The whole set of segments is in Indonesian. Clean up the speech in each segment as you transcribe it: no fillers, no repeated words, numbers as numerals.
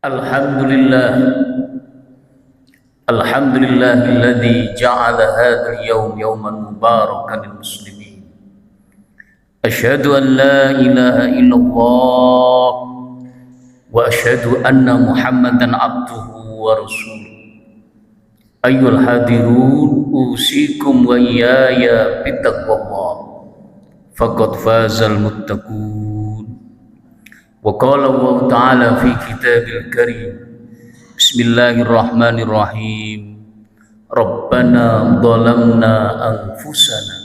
Alhamdulillah, alhamdulillahilladzi ja'ala hadzal yawman mubarakan lil muslimin. Asyhadu an la ilaha illallah wa asyhadu anna Muhammadan abduhu wa rasuluh. Ayyuhal hadirun, usikum wa iyaya bittaqwallah. Faqad fazal muttaqun. Wa qala Allah ta'ala fi kitabil karim. Bismillahirrahmanirrahim. Rabbana dhalamna anfusana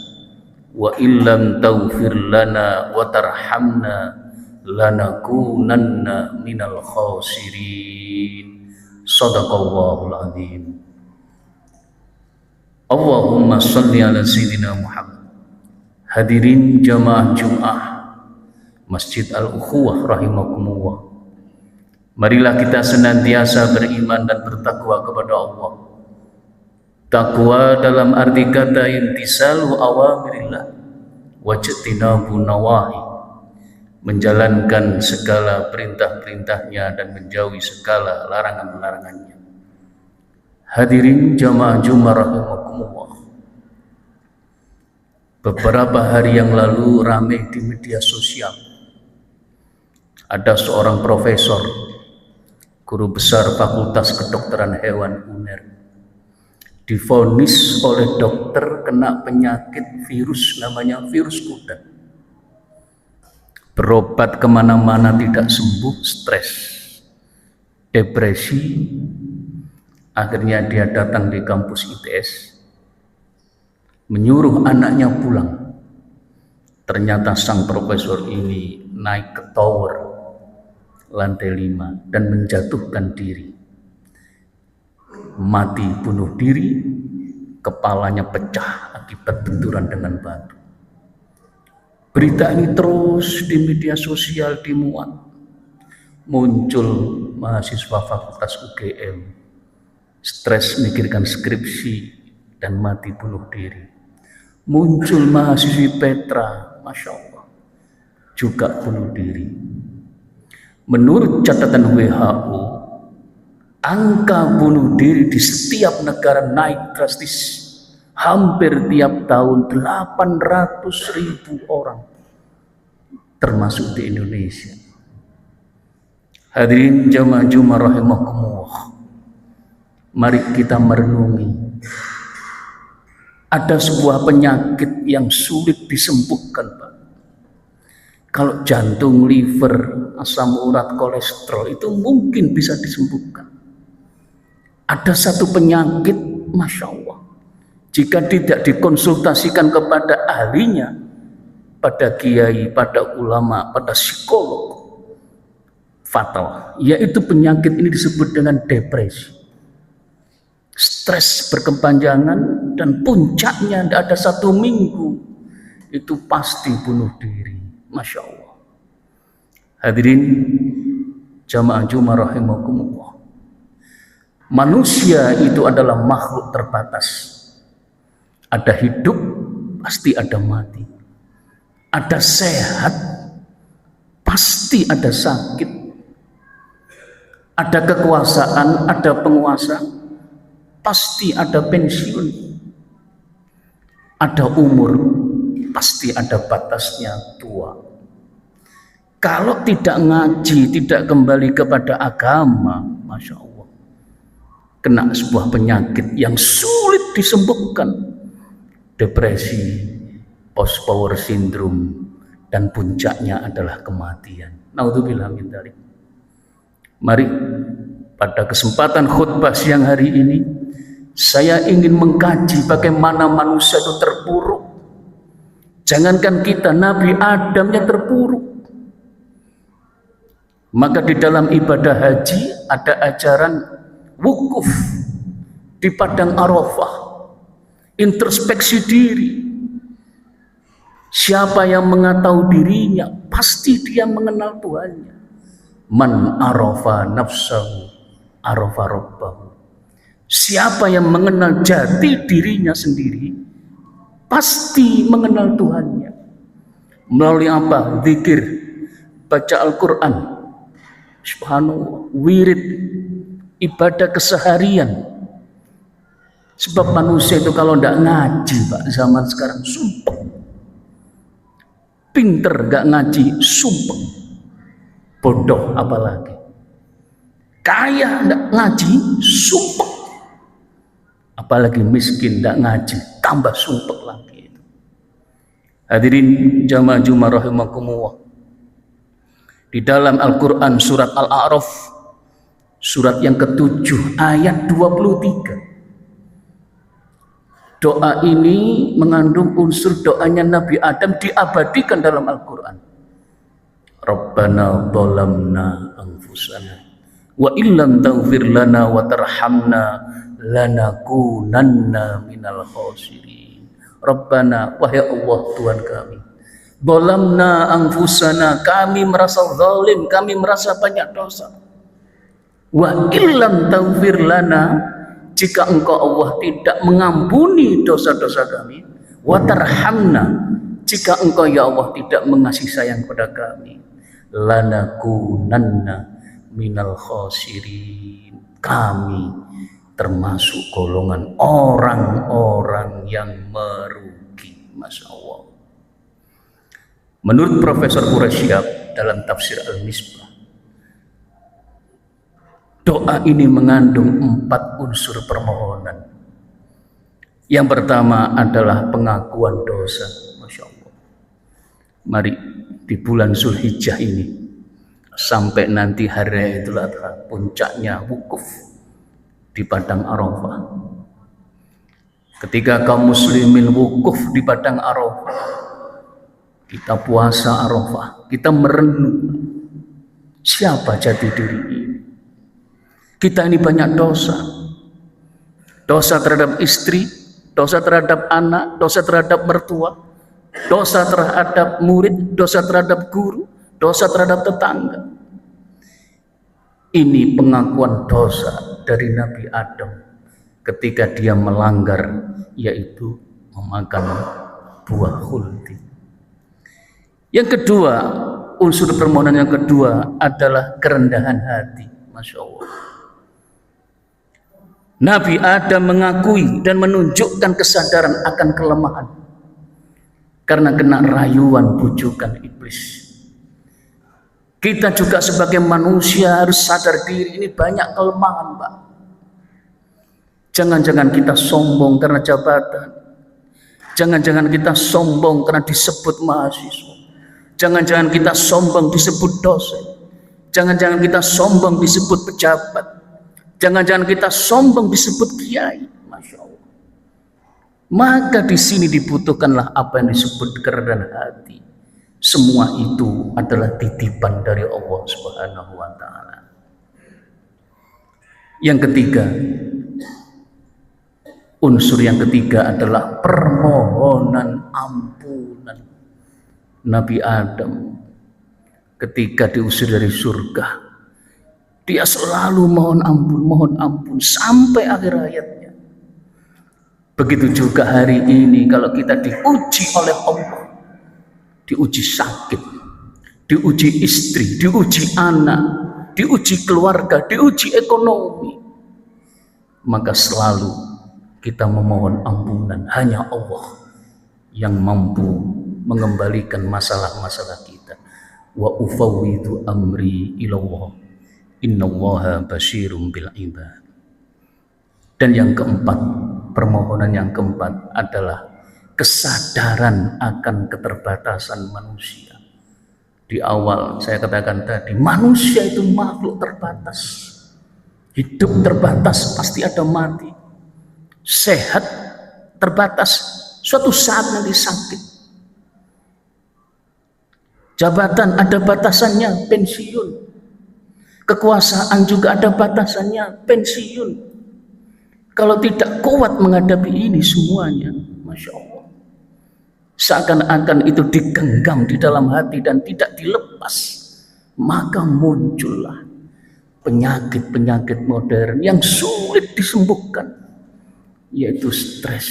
wa illam taghfir lana wa tarhamna lanakunanna minal khasirin. Shadaqallahul azim. Allahumma shalli ala sayyidina Muhammad. Hadirin jamaah Jumat Masjid Al-Ukhuwah rahimakumullah. Marilah kita senantiasa beriman dan bertakwa kepada Allah. Takwa dalam arti kata intisalu awamirillah wajtinabu nawahi, menjalankan segala perintah-perintahnya dan menjauhi segala larangan-larangannya. Hadirin jamaah Jumat rahimakumullah. Beberapa hari yang lalu ramai di media sosial. Ada seorang profesor, guru besar Fakultas Kedokteran Hewan UNER, divonis oleh dokter kena penyakit virus namanya virus kuda. Berobat kemana-mana tidak sembuh, stres, depresi. Akhirnya dia datang di kampus ITS, menyuruh anaknya pulang. Ternyata sang profesor ini naik ke tower lantai 5 dan menjatuhkan diri. Mati bunuh diri, kepalanya pecah akibat benturan dengan batu. Berita ini terus di media sosial dimuat. Muncul mahasiswa Fakultas UGM, stres mikirkan skripsi dan mati bunuh diri. Muncul mahasiswi Petra, Masya Allah, juga bunuh diri. Menurut catatan WHO, angka bunuh diri di setiap negara naik drastis. Hampir tiap tahun 800.000 orang, termasuk di Indonesia. Hadirin jamaah Jumat rahimakumullah, mari kita merenungi. Ada sebuah penyakit yang sulit disembuhkan, Pak. Kalau jantung, liver, asam urat, kolesterol itu mungkin bisa disembuhkan. Ada satu penyakit, Masya Allah, jika tidak dikonsultasikan kepada ahlinya, pada kiai, pada ulama, pada psikolog, fatal. Yaitu penyakit ini disebut dengan depresi. Stres berkepanjangan dan puncaknya ada 1 minggu, itu pasti bunuh diri. Masya Allah. Hadirin jamaah Jumat rahimakumullah. Manusia itu adalah makhluk terbatas. Ada hidup, pasti ada mati. Ada sehat, pasti ada sakit. Ada kekuasaan, ada penguasa, pasti ada pensiun. Ada umur, pasti ada batasnya, tua. Kalau tidak ngaji, tidak kembali kepada agama, Masya Allah, kena sebuah penyakit yang sulit disembuhkan. Depresi, post power syndrome, dan puncaknya adalah kematian. Naudzubillah min dzalik. Mari pada kesempatan khutbah siang hari ini, saya ingin mengkaji bagaimana manusia itu terpuruk. Jangankan kita, Nabi Adamnya terpuruk. Maka di dalam ibadah haji ada ajaran wukuf di padang Arafah, introspeksi diri. Siapa yang mengetahui dirinya, pasti dia mengenal Tuhannya. Man arafa nafsahu arafa rabbahu. Siapa yang mengenal jati dirinya sendiri, pasti mengenal Tuhannya. Melalui apa? Zikir, baca Al-Quran, Subhanallah, wirid, ibadah keseharian. Sebab manusia itu kalau tidak ngaji, Pak, zaman sekarang sumpah. Pinter gak ngaji, sumpah. Bodoh apalagi. Kaya tidak ngaji, sumpah. Apalagi miskin tidak ngaji, tambah sumpah lagi. Hadirin jamaah Jumat rahimakumullah. Di dalam Al-Quran surat Al-A'raf, surat yang ke-7 ayat 23. Doa ini mengandung unsur doanya Nabi Adam, diabadikan dalam Al-Quran. Rabbana dhalamna anfusana wa illam taghfir lana wa tarhamna lanakunanna minal khasirin. Rabbana, wahai Allah Tuhan kami, dhalamna anfusana, kami merasa zalim, kami merasa banyak dosa. Wa illam taghfir lana, jika engkau Allah tidak mengampuni dosa-dosa kami, wa tarhamna, jika engkau ya Allah tidak mengasih sayang kepada kami, lanakunanna minal khasirin, kami termasuk golongan orang-orang yang merugi. Masya Allah. Menurut Profesor Quraisyab dalam tafsir Al-Misbah, doa ini mengandung 4 unsur permohonan. Yang pertama adalah pengakuan dosa. Masya Allah. Mari di bulan Zulhijjah ini sampai nanti hari Idul Adha, puncaknya wukuf di Padang Arafah. Ketika kaum muslimin wukuf di Padang Arafah, kita puasa Arafah, kita merenung siapa jati diri ini. Kita ini banyak dosa. Dosa terhadap istri, dosa terhadap anak, dosa terhadap mertua, dosa terhadap murid, dosa terhadap guru, dosa terhadap tetangga. Ini pengakuan dosa dari Nabi Adam ketika dia melanggar, yaitu memakan buah khuldi. Yang kedua, unsur permohonan yang kedua adalah kerendahan hati. Masya Allah. Nabi Adam mengakui dan menunjukkan kesadaran akan kelemahan karena kena rayuan bujukan iblis. Kita juga sebagai manusia harus sadar diri, ini banyak kelemahan, Pak. Jangan-jangan kita sombong karena jabatan. Jangan-jangan kita sombong karena disebut mahasiswa. Jangan-jangan kita sombong disebut dosen. Jangan-jangan kita sombong disebut pejabat. Jangan-jangan kita sombong disebut kiai. Masya Allah. Maka di sini dibutuhkanlah apa yang disebut kerendahan hati. Semua itu adalah titipan dari Allah Subhanahu wa Ta'ala. Yang ketiga, unsur yang ketiga adalah permohonan ampunan. Nabi Adam ketika diusir dari surga, dia selalu mohon ampun sampai akhir hayatnya. Begitu juga hari ini kalau kita diuji oleh Allah, diuji sakit, diuji istri, diuji anak, diuji keluarga, diuji ekonomi, maka selalu kita memohon ampunan. Hanya Allah yang mampu mengembalikan masalah-masalah kita. Wa ufawwidu amri ilallah, innallaha basyirum bil ibad. Dan yang keempat, permohonan yang keempat adalah kesadaran akan keterbatasan manusia. Di awal saya katakan tadi, manusia itu makhluk terbatas. Hidup terbatas, pasti ada mati. Sehat terbatas, suatu saat nanti sakit. Jabatan ada batasannya, pensiun. Kekuasaan juga ada batasannya, pensiun. Kalau tidak kuat menghadapi ini semuanya, Masya Allah, seakan-akan itu digenggam di dalam hati dan tidak dilepas, maka muncullah penyakit-penyakit modern yang sulit disembuhkan, yaitu stres,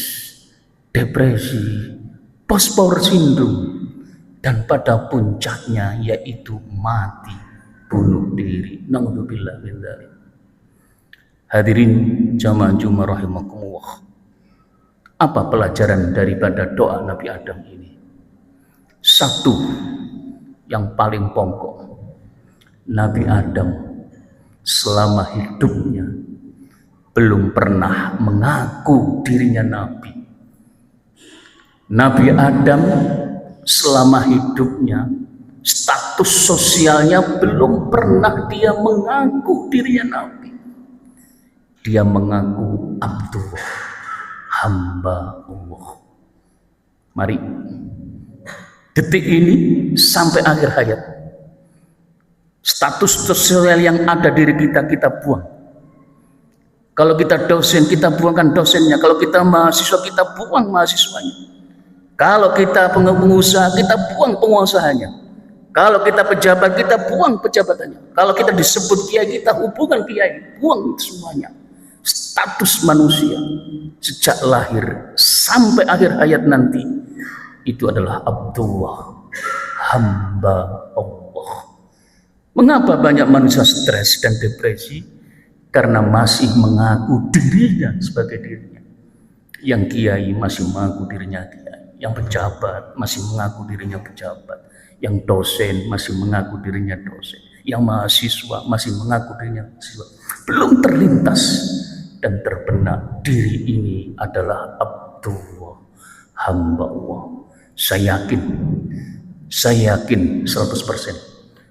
depresi, post-power syndrome, dan pada puncaknya yaitu mati bunuh diri. Naudzubillah min dzalik. Hadirin jamaah Jumat rahimakumullah. Apa pelajaran daripada doa Nabi Adam ini? Satu yang paling pokok, Nabi Adam selama hidupnya belum pernah mengaku dirinya nabi. Nabi Adam selama hidupnya status sosialnya belum pernah dia mengaku dirinya nabi. Dia mengaku Abdullah, hamba Allah. Mari detik ini sampai akhir hayat, status sosial yang ada diri kita buang. Kalau kita dosen, kita buangkan dosennya. Kalau kita mahasiswa, kita buang mahasiswanya. Kalau kita pengusaha, kita buang pengusahanya. Kalau kita pejabat, kita buang pejabatannya. Kalau kita disebut kiai, kita hubungan kiai, buang semuanya. Status manusia sejak lahir sampai akhir hayat nanti itu adalah Abdullah, hamba Allah. Mengapa banyak manusia stres dan depresi? Karena masih mengaku dirinya sebagai dirinya. Yang kiai masih mengaku dirinya kiai, yang pejabat masih mengaku dirinya pejabat, yang dosen masih mengaku dirinya dosen, yang mahasiswa masih mengaku dirinya mahasiswa. Belum terlintas dan terbenak diri ini adalah Abdullah, hamba Allah. Saya yakin 100%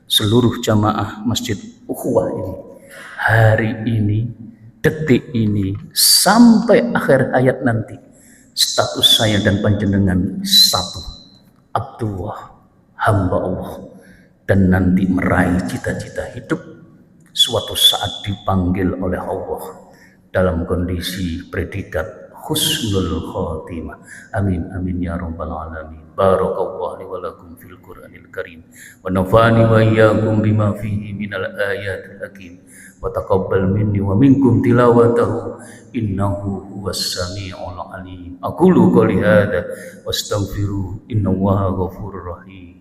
seluruh jamaah Masjid Ukhuwah ini hari ini, detik ini, sampai akhir hayat nanti, status saya dan panjenengan satu, Abdullah, hamba Allah, dan nanti meraih cita-cita hidup suatu saat dipanggil oleh Allah dalam kondisi predikat husnul khotimah. Amin amin ya rabbal alamin. Barakallahu li wa lakum fil Qur'anil Karim wa nafani wa iyyakum bima fihi minal ayatil hakim wa taqabbal minni wa minkum tilawatahu innahu huwas samiul alim. Aqulu qouli hadza wastaghfiru innallaha ghafurur rahim.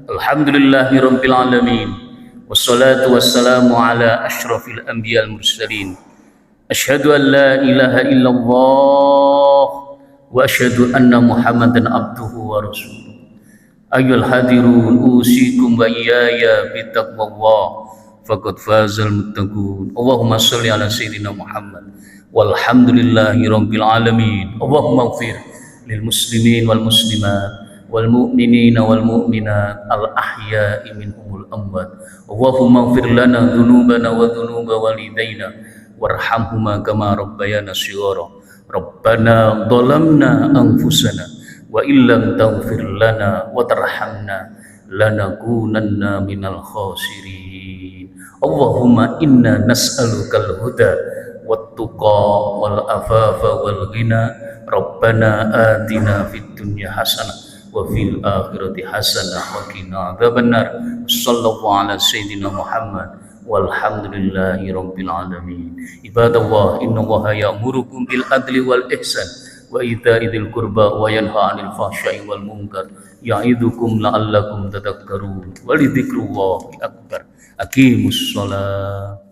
Alhamdulillahi rabbil alamin, wassalatu wassalamu ala asyrafil anbiya'il mursalin. Asyhadu an la ilaha illallah wa asyhadu anna Muhammadan abduhu wa rasuluh. Ayyuhal hadirun usikum wa iyaya bitaqwallah faqad fazal muttaqun. Allahumma shalli ala sayyidina Muhammad walhamdulillahi rabbil alamin. Allahumma ighfir lil muslimin wal muslimat wal mu'minina wal mu'minat al ahya'i minhumul amwat. Allahumma ighfir lana dhunubana wa dhunuba walidayna warhamhuma kama rabbayana shighara. Rabbana dhalamna anfusana wa illam taghfir lana wa tarhamna lanakunanna minal khasirin. Allahumma inna nas'alukal huda wat tuqa wal afafa wal ghina. Rabbana atina fid dunya hasanah wa fil akhirati hasanah wa qina adzabannar. Sallallahu ala sayyidina Muhammad walhamdulillahi rabbil alamin. Ibadallah, innallaha ya'murukum bil adli wal ihsan wa ita'i dzil qurba wa yanha 'anil fahsya'i wal munkar ya'idzukum la'allakum tadhakkarun. Wa lidzikrullahi akbar. Aqimus shalah.